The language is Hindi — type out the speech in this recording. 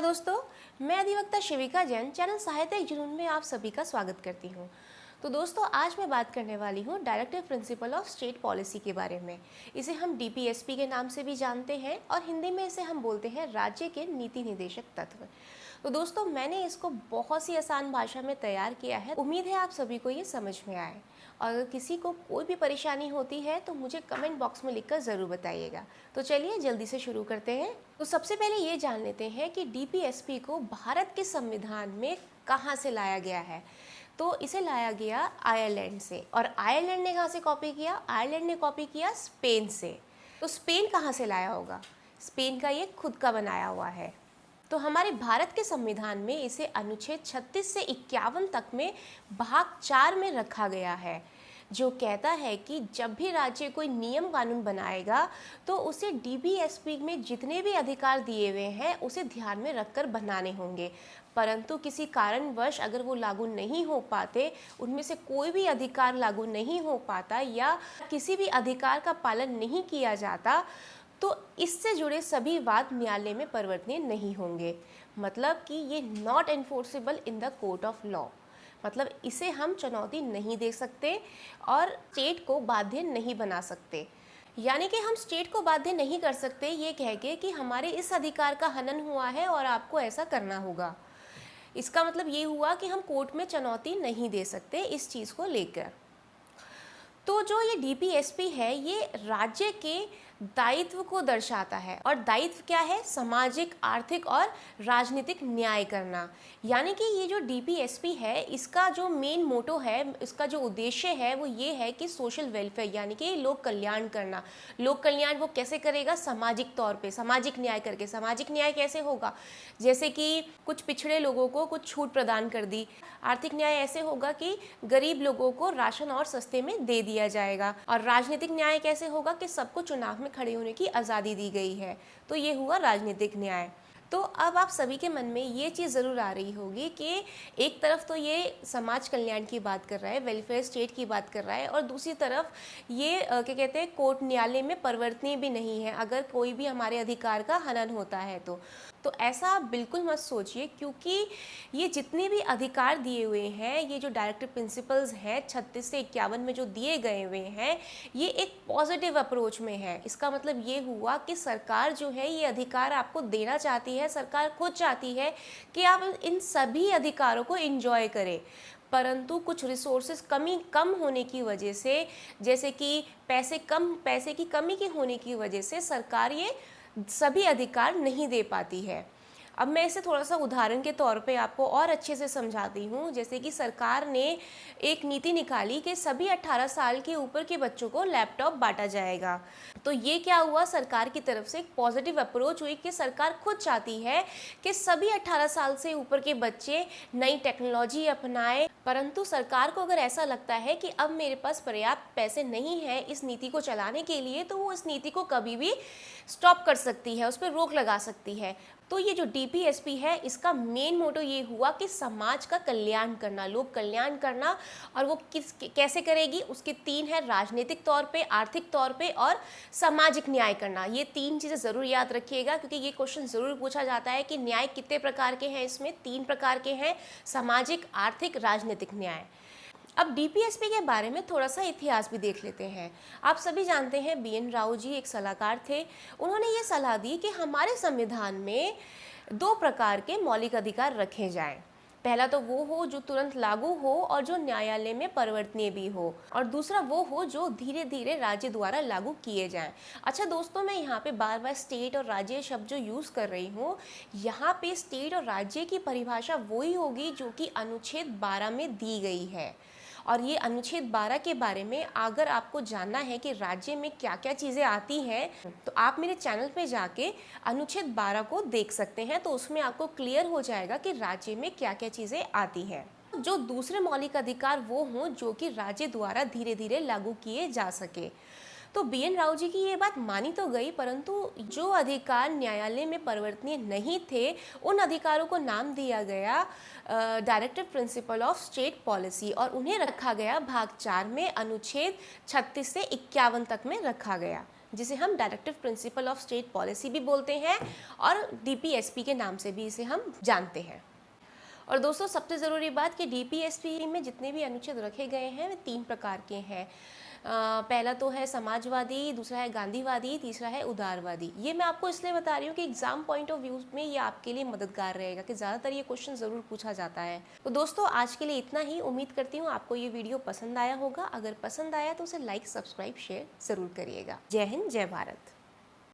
दोस्तों, मैं अधिवक्ता शिविका जैन चैनल साहित्यिक जुनून में आप सभी का स्वागत करती हूँ। तो दोस्तों, आज मैं बात करने वाली हूँ directive principle of state policy के बारे में। इसे हम डीपीएसपी के नाम से भी जानते हैं और हिंदी में इसे हम बोलते हैं राज्य के नीति निर्देशक तत्व। तो दोस्तों, मैंने इसको बहुत सी आसान भाषा में तैयार किया है। उम्मीद है आप सभी को ये समझ में आए। और अगर किसी को कोई भी परेशानी होती है तो मुझे कमेंट बॉक्स में लिखकर ज़रूर बताइएगा। तो चलिए जल्दी से शुरू करते हैं। तो सबसे पहले ये जान लेते हैं कि डीपीएसपी को भारत के संविधान में कहाँ से लाया गया है। तो इसे लाया गया आयरलैंड से। और आयरलैंड ने कहाँ से कॉपी किया? आयरलैंड ने कॉपी किया स्पेन से। तो स्पेन कहाँ से लाया होगा? स्पेन का ये खुद का बनाया हुआ है। तो हमारे भारत के संविधान में इसे अनुच्छेद 36 से 51 तक में भाग 4 में रखा गया है, जो कहता है कि जब भी राज्य कोई नियम कानून बनाएगा तो उसे डीपीएसपी में जितने भी अधिकार दिए हुए हैं उसे ध्यान में रखकर बनाने होंगे। परंतु किसी कारणवश अगर वो लागू नहीं हो पाते, उनमें से कोई भी अधिकार लागू नहीं हो पाता या किसी भी अधिकार का पालन नहीं किया जाता, तो इससे जुड़े सभी वाद न्यायालय में परिवर्तनीय नहीं होंगे। मतलब कि ये not enforceable in the court of law. मतलब इसे हम चुनौती नहीं दे सकते और स्टेट को बाध्य नहीं बना सकते। यानी कि हम स्टेट को बाध्य नहीं कर सकते ये कह के कि हमारे इस अधिकार का हनन हुआ है और आपको ऐसा करना होगा। इसका मतलब ये हुआ कि हम कोर्ट में चुनौती नहीं दे सकते इस चीज़ को लेकर। तो जो ये डीपीएसपी है ये राज्य के दायित्व को दर्शाता है। और दायित्व क्या है? सामाजिक, आर्थिक और राजनीतिक न्याय करना। यानी कि ये जो डीपीएसपी है इसका जो मेन मोटो है, इसका जो उद्देश्य है वो ये है कि सोशल वेलफेयर यानी कि लोक कल्याण करना। लोक कल्याण वो कैसे करेगा? सामाजिक तौर पे, सामाजिक न्याय करके। सामाजिक न्याय कैसे होगा? जैसे कि कुछ पिछड़े लोगों को कुछ छूट प्रदान कर दी। आर्थिक न्याय ऐसे होगा कि गरीब लोगों को राशन और सस्ते में दे दिया जाएगा। और राजनीतिक न्याय कैसे होगा कि सबको चुनाव में खड़े होने की आज़ादी दी गई है। तो ये हुआ राजनीतिक न्याय। तो अब आप सभी के मन में ये चीज़ ज़रूर आ रही होगी कि एक तरफ तो ये समाज कल्याण की बात कर रहा है, वेलफेयर स्टेट की बात कर रहा है, और दूसरी तरफ ये क्या कहते हैं, कोर्ट न्यायालय में परिवर्तनीय भी नहीं है अगर कोई भी हमारे अधिकार का हनन होता है तो ऐसा आप बिल्कुल मत सोचिए, क्योंकि ये जितने भी अधिकार दिए हुए हैं, ये जो डायरेक्टिव प्रिंसिपल्स हैं 36 से 51 में जो दिए गए हुए हैं, ये एक पॉजिटिव अप्रोच में है। इसका मतलब ये हुआ कि सरकार जो है ये अधिकार आपको देना चाहती है। सरकार खुद चाहती है कि आप इन सभी अधिकारों को एंजॉय करें, परंतु कुछ रिसोर्सेज कम होने की वजह से, जैसे कि पैसे की कमी के होने की वजह से सरकार ये सभी अधिकार नहीं दे पाती है। अब मैं इसे थोड़ा सा उदाहरण के तौर पे आपको और अच्छे से समझाती हूँ। जैसे कि सरकार ने एक नीति निकाली कि सभी 18 साल के ऊपर के बच्चों को लैपटॉप बांटा जाएगा। तो ये क्या हुआ? सरकार की तरफ से एक पॉजिटिव अप्रोच हुई कि सरकार खुद चाहती है कि सभी 18 साल से ऊपर के बच्चे नई टेक्नोलॉजी अपनाएं। परंतु सरकार को अगर ऐसा लगता है कि अब मेरे पास पर्याप्त पैसे नहीं है इस नीति को चलाने के लिए, तो वो इस नीति को कभी भी स्टॉप कर सकती है, उस पर रोक लगा सकती है। तो ये जो डीपीएसपी है इसका मेन मोटो ये हुआ कि समाज का कल्याण करना, लोक कल्याण करना। और वो कैसे करेगी? उसके 3 है, राजनीतिक तौर पे, आर्थिक तौर पे और सामाजिक न्याय करना। ये 3 चीज़ें ज़रूर याद रखिएगा, क्योंकि ये क्वेश्चन ज़रूर पूछा जाता है कि न्याय कितने प्रकार के हैं। इसमें 3 प्रकार के हैं, सामाजिक, आर्थिक, राजनीतिक न्याय। अब डीपीएसपी के बारे में थोड़ा सा इतिहास भी देख लेते हैं। आप सभी जानते हैं बीएन राव जी एक सलाहकार थे। उन्होंने ये सलाह दी कि हमारे संविधान में 2 प्रकार के मौलिक अधिकार रखे जाएं। पहला तो वो हो जो तुरंत लागू हो और जो न्यायालय में परिवर्तनीय भी हो, और दूसरा वो हो जो धीरे धीरे राज्य द्वारा लागू किए जाएं। अच्छा दोस्तों, मैं यहाँ पे बार बार स्टेट और राज्य शब्द जो यूज़ कर रही हूँ, यहाँ पे स्टेट और राज्य की परिभाषा वही होगी जो कि अनुच्छेद 12 में दी गई है। और ये अनुच्छेद 12 के बारे में अगर आपको जानना है कि राज्य में क्या क्या चीज़ें आती हैं, तो आप मेरे चैनल पे जाके अनुच्छेद 12 को देख सकते हैं। तो उसमें आपको क्लियर हो जाएगा कि राज्य में क्या क्या चीज़ें आती हैं। जो दूसरे मौलिक अधिकार वो हों जो कि राज्य द्वारा धीरे धीरे लागू किए जा सके। तो बीएन राव जी की ये बात मानी तो गई, परंतु जो अधिकार न्यायालय में परिवर्तनीय नहीं थे उन अधिकारों को नाम दिया गया directive principle of state policy, और उन्हें रखा गया भाग 4 में अनुच्छेद 36 से 51 तक में रखा गया। जिसे हम directive principle of state policy भी बोलते हैं और DPSP के नाम से भी इसे हम जानते हैं। और दोस्तों सबसे ज़रूरी बात कि DPSP में जितने भी अनुच्छेद रखे गए हैं वे 3 प्रकार के हैं। पहला तो है समाजवादी, दूसरा है गांधीवादी, तीसरा है उदारवादी। ये मैं आपको इसलिए बता रही हूँ कि एग्जाम पॉइंट ऑफ व्यू में ये आपके लिए मददगार रहेगा कि ज़्यादातर ये क्वेश्चन ज़रूर पूछा जाता है। तो दोस्तों आज के लिए इतना ही। उम्मीद करती हूँ आपको ये वीडियो पसंद आया होगा। अगर पसंद आया तो उसे लाइक, सब्सक्राइब, शेयर ज़रूर करिएगा। जय हिंद, जय भारत।